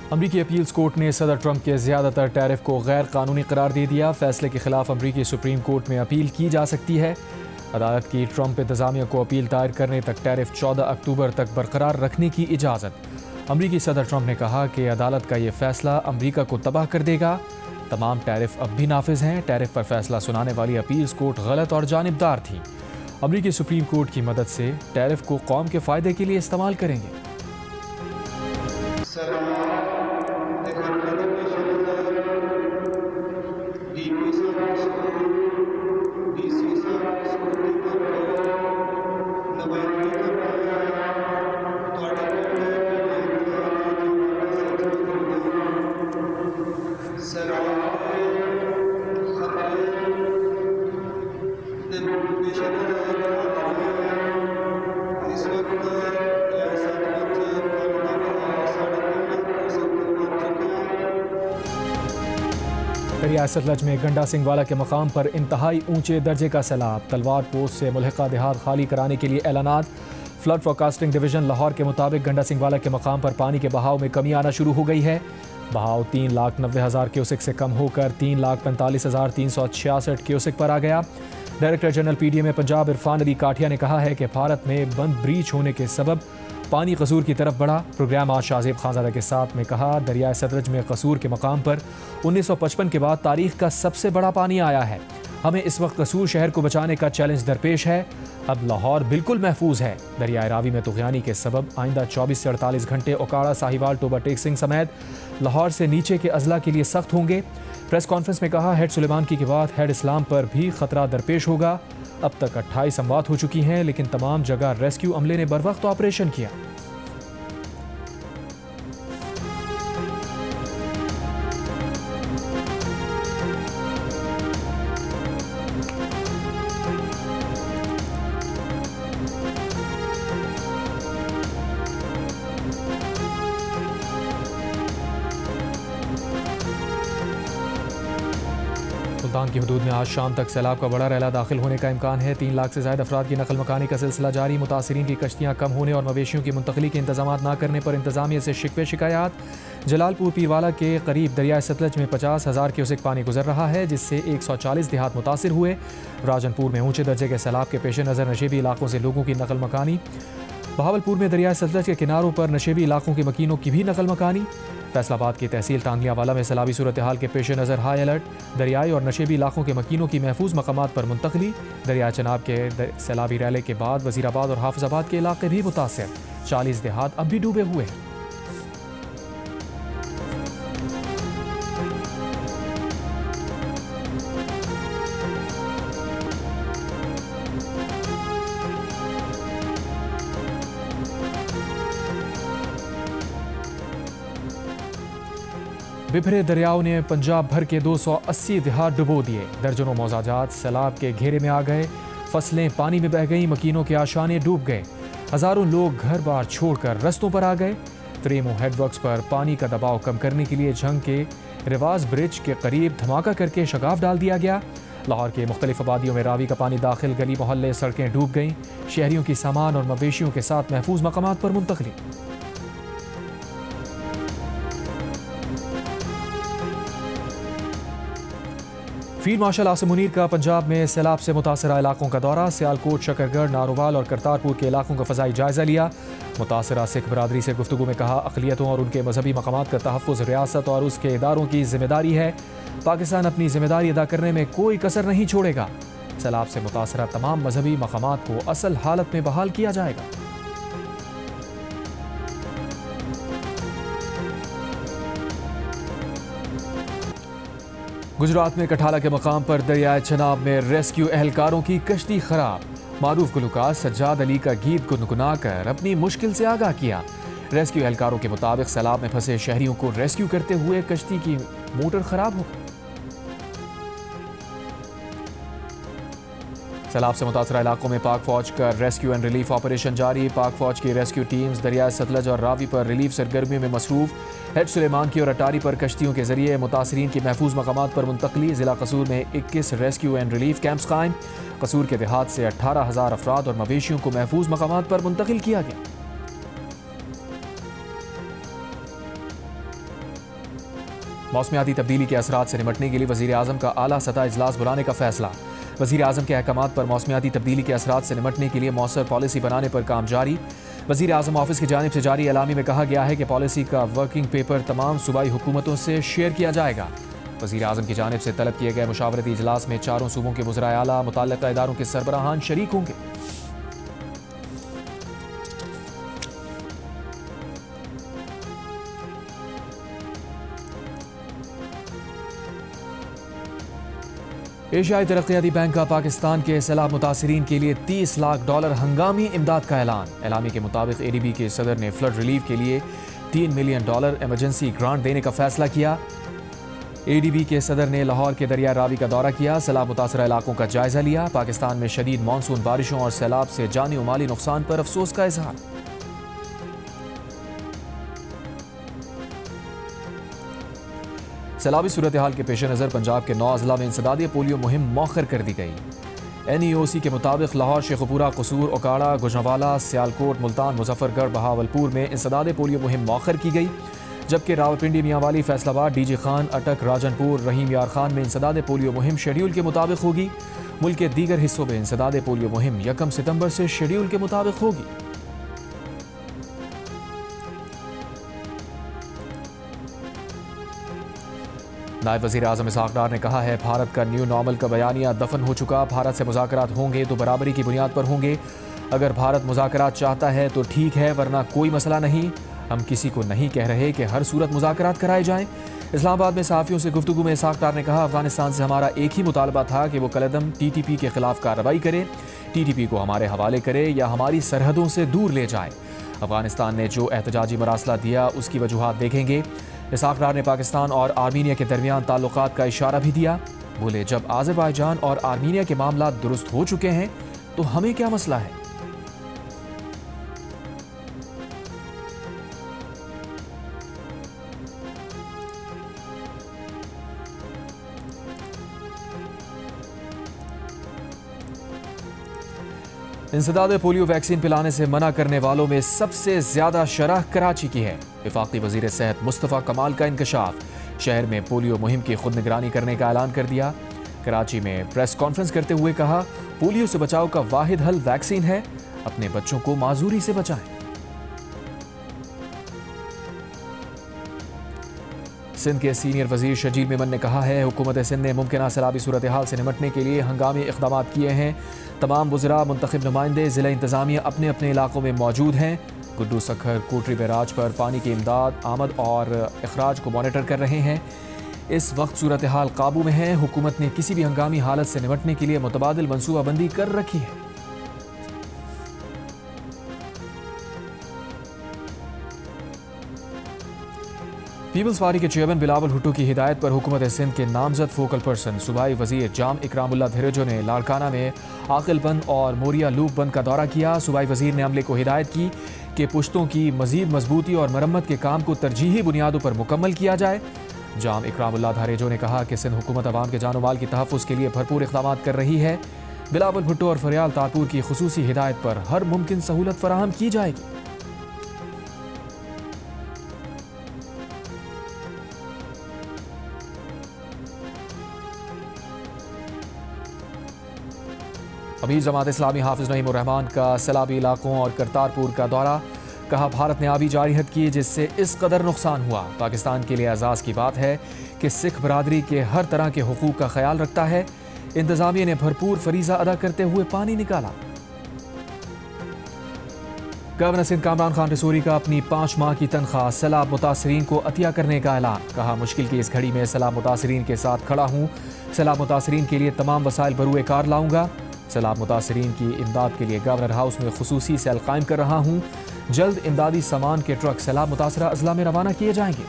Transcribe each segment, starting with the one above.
अमरीकी appeals court ने सदर ट्रंप के ज़्यादातर टैरिफ को गैर कानूनी करार दे दिया। फैसले के खिलाफ अमरीकी सुप्रीम कोर्ट में अपील की जा सकती है। अदालत की ट्रंप इंतजामिया को अपील दायर करने तक टैरिफ 14 अक्टूबर तक बरकरार रखने की इजाज़त। अमरीकी सदर ट्रंप ने कहा कि अदालत का ये फैसला अमरीका को तबाह कर देगा। तमाम टैरिफ अब भी नाफिज हैं। टैरिफ पर फैसला सुनाने वाली अपील्स कोर्ट गलत और जानिबदार थी। अमरीकी सुप्रीम कोर्ट की मदद से टैरिफ को कौम के फ़ायदे के लिए इस्तेमाल करेंगे। दरिया सतलज में गंडा सिंह वाला के मकाम पर इंतहाई ऊंचे दर्जे का सैलाब। तलवार पोस्ट से मुल्हिका देहात खाली कराने के लिए ऐलानात। फ्लड फोरकास्टिंग डिवीजन लाहौर के मुताबिक गंडा सिंह वाला के मकाम पर पानी के बहाव में कमी आना शुरू हो गई है। बहाव 3,90,000 क्यूसेक से कम होकर 3,45,366 क्यूसेक पर आ गया। Director general PDM Punjab Irfan Ali Kathia ने कहा है कि भारत में बंद ब्रीच होने के सबब पानी कसूर की तरफ बढ़ा। प्रोग्राम आज शाहजेब खानजादा के साथ में कहा, दरिया सतलज में कसूर के मकाम पर 1955 के बाद तारीख का सबसे बड़ा पानी आया है। हमें इस वक्त कसूर शहर को बचाने का चैलेंज दरपेश है। अब लाहौर बिल्कुल महफूज है। दरिया रावी में तुगयानी के सबब आइंदा 24 से 48 घंटे ओकाड़ा, साहिवाल, टोबा टेक सिंह समेत लाहौर से नीचे के अजला के लिए सख्त होंगे। प्रेस कॉन्फ्रेंस में कहा, हेड सुलेमान की बाद हेड इस्लाम पर भी खतरा दरपेश होगा। अब तक 28 अमवात हो चुकी हैं, लेकिन तमाम जगह रेस्क्यू अमले ने बरवक्त ऑपरेशन किया। सुल्तान की हदूद में आज शाम तक सैलाब का बड़ा रैला दाखिल होने का इम्कान है। 3 लाख से ज़ायद अफराद की नकल मकानी का सिलसिला जारी। मुतासरीन की कश्तियाँ कम होने और मवेशियों की मुंतकली के इंतजाम न करने पर इंतजामिया से शिकवे शिकायत। जलालपुर पीरवाला के करीब दरिया सतलज में 50,000 क्यूसेक पानी गुजर रहा है, जिससे 140 देहात मुतासिर हुए। राजनपुर में ऊंचे दर्जे के सैलाब के पेश नज़र नशेबी इलाकों से लोगों की नकल मकानी। बहावलपुर में दरिया सतलज के किनारों पर नशेबी इलाकों के मकीनों की भी नकल मकानी। फैसलाबाद की तहसील टांगलियावाला में सैलाबी सूरत हाल के पेश नज़र हाई अलर्ट। दरियाई और नशेबी इलाकों के मकीनों की महफूज मकामात पर मुंतकली। दरिया चनाब के सैलाबी रैले के बाद वजीराबाद और हाफिजाबाद के इलाके भी मुतासर। 40 देहात अब भी डूबे हुए हैं। बिफरे दरियाओं ने पंजाब भर के 280 देहात डुबो दिए। दर्जनों मौजाजात सैलाब के घेरे में आ गए। फसलें पानी में बह गईं, मकीनों के आशाने डूब गए। हज़ारों लोग घर बार छोड़कर रस्तों पर आ गए। त्रेमो हेडवर्क्स पर पानी का दबाव कम करने के लिए झंग के रिवाज ब्रिज के करीब धमाका करके शगाफ डाल दिया गया। लाहौर के मुख्तलिफ आबादियों में रावी का पानी दाखिल, गली मोहल्ले सड़कें डूब गईं। शहरियों की सामान और मवेशियों के साथ महफूज मकामात पर मुंतकली। फील्ड मार्शल आसिम मुनीर का पंजाब में सैलाब से मुतासरा इलाकों का दौरा। सियालकोट, शकरगढ़, नारोवाल और करतारपुर के इलाकों का फ़ज़ाई जायज़ा लिया। मुतासरा सिख बरादरी से गुफ्तगू में कहा, अक़लियतों और उनके मजहबी मकामात का तहफ़्फ़ुज़ रियासत और उसके इदारों की जिम्मेदारी है। पाकिस्तान अपनी जिम्मेदारी अदा करने में कोई कसर नहीं छोड़ेगा। सैलाब से मुतासरा तमाम मजहबी मकामात को असल हालत में बहाल किया जाएगा। गुजरात में कठाला के मकाम पर दरियाए चनाब में रेस्क्यू एहलकारों की कश्ती खराब। मारूफ गुलकार सज्जाद अली का गीत गुनगुना कर अपनी मुश्किल से आगाह किया। रेस्क्यू एहलकारों के मुताबिक सैलाब में फंसे शहरियों को रेस्क्यू करते हुए कश्ती की मोटर खराब हो गई। सैलाब से मुतासरा इलाकों में पाक फौज का रेस्क्यू एंड रिलीफ ऑपरेशन जारी। पाक फौज की रेस्क्यू टीम्स दरिया सतलज और रावी पर रिलीफ सरगर्मियों में मसरूफ। हेड सुलेमान की और अटारी पर कश्तियों के जरिए मुतासरीन की महफूज मकामात पर मुंतकली। जिला कसूर में 21 रेस्क्यू एंड रिलीफ कैंप्स कायम। कसूर के देहात से 18,000 अफराद और मवेशियों को महफूज मकामात पर मुंतकिल किया गया। मौसमियाती तब्दीली के असरात से निपटने के लिए वज़ीर आज़म का आला सतह इजलास बुलाने का फैसला। वज़ीर आज़म के अहकामात पर मौसमियाती तब्दीली के असरात से निपटने के लिए मौसर पॉलिसी बनाने पर काम जारी। वज़ीर आज़म ऑफिस की जानिब से जारी एलामी में कहा गया है कि पॉलिसी का वर्किंग पेपर तमाम सूबाई हुकूमतों से शेयर किया जाएगा। वज़ीर आज़म की जानिब से तलब किए गए मुशावरती इजलास में चारों सूबों के वज़राए आला मुतल्लिक़ा इदारों के सरबराहान शरीक होंगे। एशियाई तरक्याती बैंक का पाकिस्तान के सैलाब मुतासिरीन के लिए $30 लाख हंगामी इमदाद का ऐलान। एलामी के मुताबिक ADB के सदर ने फ्लड रिलीफ के लिए $3 मिलियन इमरजेंसी ग्रांट देने का फैसला किया। ADB के सदर ने लाहौर के दरिया रावी का दौरा किया, सैलाब मुतासरा इलाकों का जायजा लिया। पाकिस्तान में शदीद मानसून बारिशों और सैलाब से जानी और माली नुकसान पर अफसोस का इजहार। सैलाबी सूरत हाल के पेश नज़र पंजाब के 9 अजला में इंसदादी पोलियो मुहिम मौखर कर दी गई। NEOC के मुताबिक लाहौर, शेखुपुरा, कसूर, ओकाड़ा, गुजरांवाला, सियालकोट, मुल्तान, मुजफ्फरगढ़, बहावलपुर में इंसदादी पोलियो मुहिम मौखर की गई, जबकि रावलपिंडी, मियांवाली, फैसलाबाद, DG खान, अटक, राजनपुर, रहीम यार खान में इंसदादी पोलियो मुहिम शेड्यूल के मुताबिक होगी। मुल्क के दीगर हिस्सों में इंसदादी पोलियो मुहिम 1 सितंबर से शेड्यूल के मुताबिक होगी। नायब वज़ीर आज़म इसहाक़ डार ने कहा है, भारत का न्यू नॉर्मल का बयानिया दफन हो चुका। भारत से मुज़ाकरात होंगे तो बराबरी की बुनियाद पर होंगे। अगर भारत मुज़ाकरात चाहता है तो ठीक है, वरना कोई मसला नहीं। हम किसी को नहीं कह रहे कि हर सूरत मुज़ाकरात कराए जाएं। इस्लामाबाद में सहाफ़ियों से गुफ्तगू में इसहाक़ डार ने कहा, अफगानिस्तान से हमारा एक ही मुतालबा था कि वो कलदम TTP के खिलाफ कार्रवाई करे, TTP को हमारे हवाले करे या हमारी सरहदों से दूर ले जाए। अफगानिस्तान ने जो एहतजाजी मरासला दिया उसकी वजूहात देखेंगे। इसहाक़ डार ने पाकिस्तान और आर्मीनिया के दरमियान ताल्लुकात का इशारा भी दिया। बोले, जब आज़रबाईजान और आर्मीनिया के मामला दुरुस्त हो चुके हैं तो हमें क्या मसला है। इंसदाद पोलियो वैक्सीन पिलाने से मना करने वालों में सबसे ज्यादा शरह कराची की है। वफाकी वजीर सेहत मुस्तफ़ा कमाल का इंकशाफ, शहर में पोलियो मुहिम की खुद निगरानी करने का ऐलान कर दिया। कराची में प्रेस कॉन्फ्रेंस करते हुए कहा, पोलियो से बचाव का वाहिद हल वैक्सीन है, अपने बच्चों को माजूरी से बचाएं। सिंध के सीनियर वजीर शजील मेमन ने कहा है, हुकूमत सिंध ने मुमकिन सैलाबी सूरत हाल से निपटने के लिए हंगामी इक़दाम किए हैं। तमाम वज़रा, मुंतखब नुमाइंदे, ज़िला इंतज़ामिया अपने अपने इलाकों में मौजूद हैं। गुड्डू सखर, कोटरी बैराज पर पानी की इमदाद, आमद और अखराज को मॉनिटर कर रहे हैं। इस वक्त सूरत हाल काबू में है। हुकूमत ने किसी भी हंगामी हालत से निपटने के लिए मुतबादिल मनसूबाबंदी कर रखी है। पीपल्स पार्टी के चेयरमैन बिलावल भुट्टो की हिदायत पर हुकूमत सिंध के नामजद फोकल पर्सन सूबाई वजीर जाम इकरामुल्लाह धीरेजो ने लाड़काना में आकिल बंद और मोरिया लूप बंद का दौरा किया। सूबाई वजीर ने अमले को हिदायत की कि पुश्तों की मजीद मजबूती और मरम्मत के काम को तरजीही बुनियादों पर मुकम्मल किया जाए। जाम इकरामुल्लाह धीरेजो ने कहा कि सिंध हुकूमत अवाम के जानो माल की तहफ़्फ़ुज़ के लिए भरपूर इक़दाम कर रही है। बिलावल भुट्टो और फरियाल तारपुर की खुसूसी हिदायत पर हर मुमकिन सहूलत फराहम की जाएगी। अभी जमात इस्लामी हाफिज नईमुर रहमान का सैलाबी इलाकों और करतारपुर का दौरा। कहा, भारत ने आबी जारिहत की जिससे इस कदर नुकसान हुआ। पाकिस्तान के लिए एजाज़ की बात है कि सिख बरादरी के हर तरह के हुकूक का ख्याल रखता है। इंतजामिया ने भरपूर फरीज़ा अदा करते हुए पानी निकाला। गवर्नर सिंध कामरान खान रसूरी का अपनी 5 माह की तनख्वाह सैलाब मुतासरीन को अतिया करने का ऐलान। कहा, मुश्किल की इस घड़ी में सैलाब मुतासरीन के साथ खड़ा हूँ। सैलाब मुतासरीन के लिए तमाम वसाइल बरूए कार लाऊंगा। सैलाब मुतासरीन की इमदाद के लिए गवर्नर हाउस में खुसूसी सेल कायम कर रहा हूँ। जल्द इमदादी सामान के ट्रक सैलाब मुतासरा अजला में रवाना किए जाएंगे।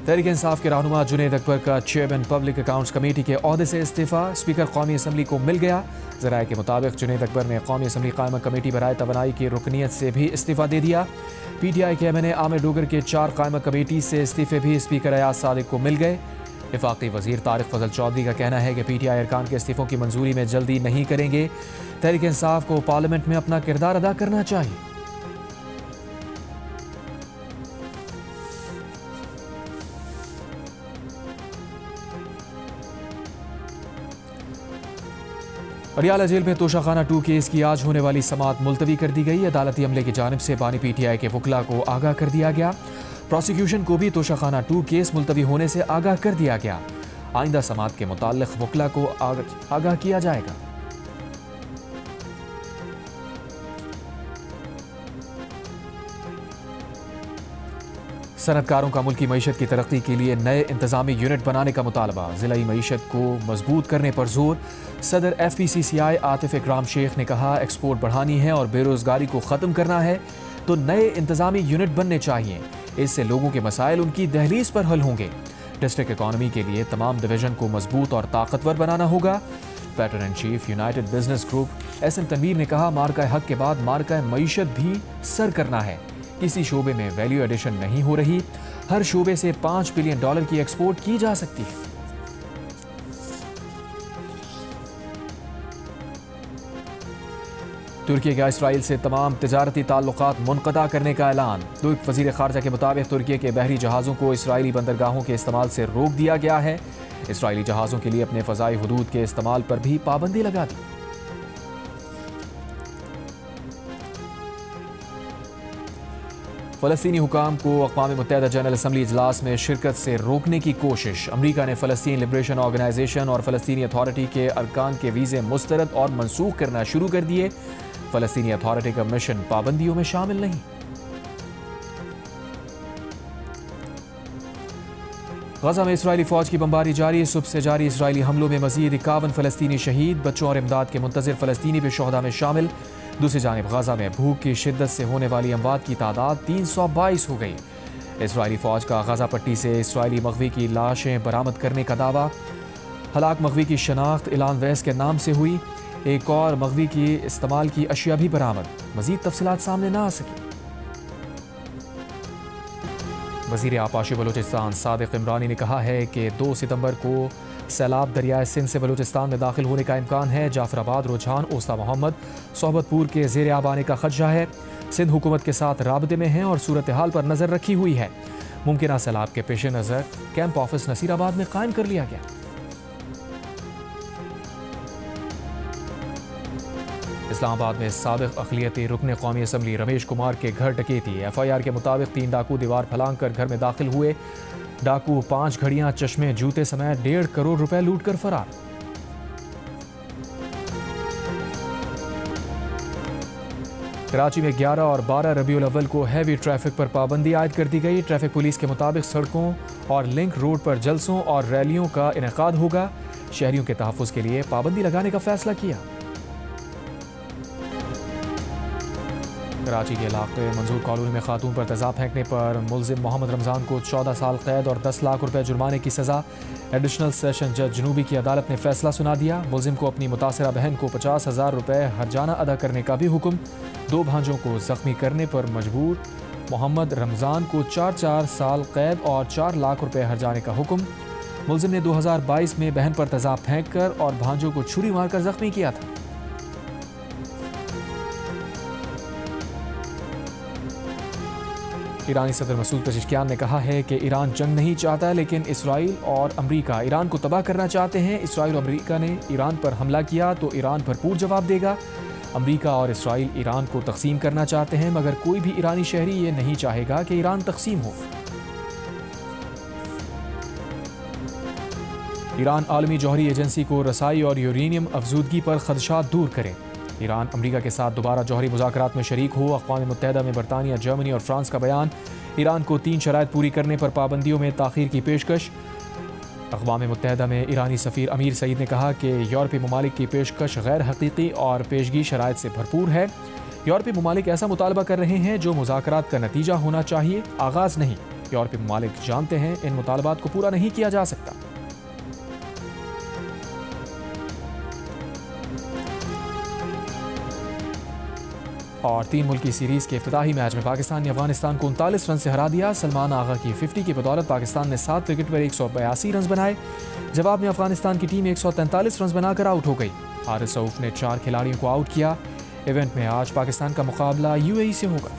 तहरीक इंसाफ के रहनुमा जुनैद अकबर का चेयरमैन पब्लिक अकाउंट्स कमेटी के ओहदे से इस्तीफा। स्पीकर कौमी असम्बली को मिल गया। ज़राए के मुताबिक जुनैद अकबर ने कौमी असम्बली कायमा कमेटी बराए तवानाई की रुकनीत से भी इस्तीफा दे दिया। PTI के MNA आमिर डोगर के 4 कायमा कमेटी से इस्तीफे भी स्पीकर अयाज सादिक को मिल गए। वफाकी वजीर तारिक फजल चौधरी का कहना है कि PTI अरकान के इस्तीफों की मंजूरी में जल्दी नहीं करेंगे। तहरीक इंसाफ को पार्लियामेंट में अपना किरदार अदा करना चाहिए। अरियाला जेल में तोशाखाना 2 केस की आज होने वाली समाअत मुलतवी कर दी गई। अदालती अमले की जानिब से बानी PTI के वकला को आगाह कर दिया गया। प्रोसिक्यूशन को भी तोशाखाना 2 केस मुलतवी होने से आगाह कर दिया गया। आइंदा समाअत के मुताल्लिक वकला को आगाह किया जाएगा। सनतकारों का मुल्की मईशत की तरक्की के लिए नए इंतजामी यूनिट बनाने का मुतालबा। ज़िलाई मईशत को मजबूत करने पर जोर। सदर FPCCI आतिफ इकराम शेख ने कहा, एक्सपोर्ट बढ़ानी है और बेरोजगारी को ख़त्म करना है तो नए इंतजामी यूनिट बनने चाहिए। इससे लोगों के मसाइल उनकी दहलीज पर हल होंगे। डिस्ट्रिक्ट इकॉनमी के लिए तमाम डिवीजन को मजबूत और ताकतवर बनाना होगा। Patron in chief United Business Group SM Tanveer ने कहा, मार्का हक के बाद मार्का मईशत भी सर करना है। किसी शोबे में वैल्यू एडिशन नहीं हो रही। हर शोबे से $5 बिलियन की एक्सपोर्ट की जा सकती है। तुर्की का इसराइल से तमाम तिजारती ताल्लुकात मुनक़ता करने का ऐलान। तुर्क वज़ीर ख़ारजा के मुताबिक तुर्की के बहरी जहाज़ों को इसराइली बंदरगाहों के इस्तेमाल से रोक दिया गया है। इसराइली जहाज़ों के लिए अपने फ़ज़ाई हुदूद के इस्तेमाल पर भी पाबंदी लगा दी। फ़लस्तीनी हुकाम को अक़वाम मुत्तहिदा जनरल असम्बली इजलास में शिरकत से रोकने की कोशिश। अमरीका ने फ़लस्तीन लिबरेशन ऑर्गेनाइजेशन और फ़लस्तीनी अथॉरिटी के अरकान के वीज़े मुस्तरद और मनसूख करना शुरू कर दिए। फ़लस्तीनी अथॉरिटी का मिशन पाबंदियों में शामिल नहीं। गजा में इसराइली फ़ौज की बमबारी जारी। सुबह से जारी इसराइली हमलों में मज़ीद 51 फ़लस्तीनी शहीद। बच्चों और इमदाद के मुंतज़िर फ़लस्तीनी भी शोहदा में शामिल। दूसरी जानिब गजा में भूख की शिद्दत से होने वाली अमवात की तादाद 322 हो गई। इसराइली फ़ौज का गजा पट्टी से इसराइली मग़वी की लाशें बरामद करने का दावा। हलाक मग़वी की शनाख्त इलान वैस के नाम से हुई। एक और मग़वी की इस्तेमाल की अशिया भी बरामद। मज़ीद तफसीलात सामने ना आ सकी। वज़ीर आपाशी बलूचिस्तान सादिक इमरानी ने कहा है कि 2 सितंबर को सैलाब दरियाए सिंध से बलूचिस्तान में दाखिल होने का इम्कान है। जाफराबाद, रुझान, ओस्ता मोहम्मद, सोहबतपुर के ज़ेर आब आने का खदशा है। सिंध हुकूमत के साथ राबते में हैं और सूरत हाल पर नज़र रखी हुई है। मुमकिन सैलाब के पेश नज़र कैंप ऑफिस नसीराबाद में कायम कर लिया गया। इस्लामाबाद में साबिक़ अक़लियती रुकन कौमी असम्बली रमेश कुमार के घर डकैती। FIR के मुताबिक 3 डाकू दीवार फलांग कर घर में दाखिल हुए। डाकू 5 घड़ियां, चश्मे, जूते समेत 1.5 करोड़ रुपए लूट कर फरार। कराची में 11 और 12 रबीउल अव्वल को हैवी ट्रैफिक पर पाबंदी आयद कर दी गई। ट्रैफिक पुलिस के मुताबिक सड़कों और लिंक रोड पर जलसों और रैलियों का इनेकाद होगा। शहरियों के तहफ़्फ़ुज़ के लिए पाबंदी लगाने का फैसला किया। कराची के इलाके मंजूर कॉलोनी में खातून पर तेज़ाब फेंकने पर मुलजिम मोहम्मद रमज़ान को 14 साल कैद और 10 लाख रुपए जुर्माने की सज़ा। एडिशनल सेशन जज जनूबी की अदालत ने फैसला सुना दिया। मुलजिम को अपनी मुतासरा बहन को 50,000 रुपए हर्जाना अदा करने का भी हुक्म। 2 भांजों को जख्मी करने पर मजबूर मोहम्मद रमज़ान को 4 साल कैद और 4 लाख रुपए हर्जाने का हुक्म। मुलजिम ने 2022 में बहन पर तेज़ाब फेंक कर और भांजों को छुरी मारकर जख्मी किया था। ईरानी सदर मसूद पेज़ेश्कियान ने कहा है कि ईरान जंग नहीं चाहता, लेकिन इसराइल और अमरीका ईरान को तबाह करना चाहते हैं। इसराइल और अमरीका ने ईरान पर हमला किया तो ईरान भरपूर जवाब देगा। अमरीका और इसराइल ईरान को तकसीम करना चाहते हैं, मगर कोई भी ईरानी शहरी ये नहीं चाहेगा कि ईरान तकसीम हो। ईरान आलमी जौहरी एजेंसी को रसाई और यूरेनियम अफजूदगी पर खदशात दूर करे। ईरान अमरीका के साथ दोबारा जौहरी मुज़ाकरात में शरीक हो। अक़वाम मुत्तहिदा में बरतानिया, जर्मनी और फ्रांस का बयान। ईरान को 3 शराइत पूरी करने पर पाबंदियों में ताख़ीर की पेशकश। अक़वाम मुत्तहिदा में ईरानी सफ़ीर अमीर सईद ने कहा कि यूरोपीय ममालिक की पेशकश गैर हकीकी और पेशगी शराइत से भरपूर है। यूरोपीय ममालिक ऐसा मुतालबा कर रहे हैं जो मुज़ाकरात का नतीजा होना चाहिए, आगाज़ नहीं। यूरोपीय ममालिक जानते हैं इन मुतालबात को पूरा नहीं किया जा सकता। और 3 मुल्की सीरीज़ के इफ्तिताही मैच में पाकिस्तान ने अफगानिस्तान को 39 रन से हरा दिया। सलमान आगा की 50 की बदौलत पाकिस्तान ने 7 विकेट पर 182 रन बनाए। जवाब में अफगानिस्तान की टीम 143 रन बनाकर आउट हो गई। हारिस रऊफ ने 4 खिलाड़ियों को आउट किया। इवेंट में आज पाकिस्तान का मुकाबला UAE से होगा।